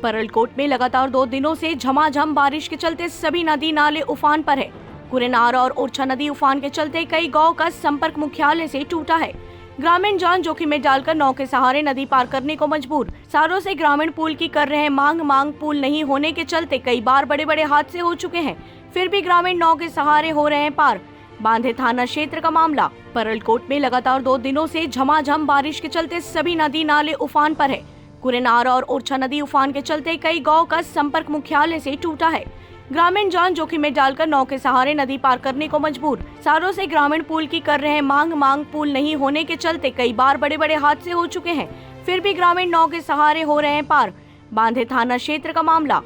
परलकोट में लगातार 2 दिनों से झमाझम बारिश के चलते सभी नदी नाले उफान पर है। कुरेनार और ओरछा नदी उफान के चलते कई गांव का संपर्क मुख्यालय से टूटा है। ग्रामीण जान जोखिम में डालकर नाव के सहारे नदी पार करने को मजबूर। सालों से ग्रामीण पुल की कर रहे हैं मांग पुल नहीं होने के चलते कई बार बड़े बड़े हादसे हो चुके हैं, फिर भी ग्रामीण नाव के सहारे हो रहे हैं पार। बांधे थाना क्षेत्र का मामला। परलकोट में लगातार 2 दिनों से झमाझम बारिश के चलते सभी नदी नाले उफान पर है। कुरेनार और ओरछा नदी उफान के चलते कई गांव का संपर्क मुख्यालय से टूटा है। ग्रामीण जान जोखिम में डालकर नाव के सहारे नदी पार करने को मजबूर। सालों से ग्रामीण पुल की कर रहे हैं मांग पुल नहीं होने के चलते कई बार बड़े बड़े हादसे हो चुके हैं, फिर भी ग्रामीण नाव के सहारे हो रहे हैं पार। बांधे थाना क्षेत्र का मामला।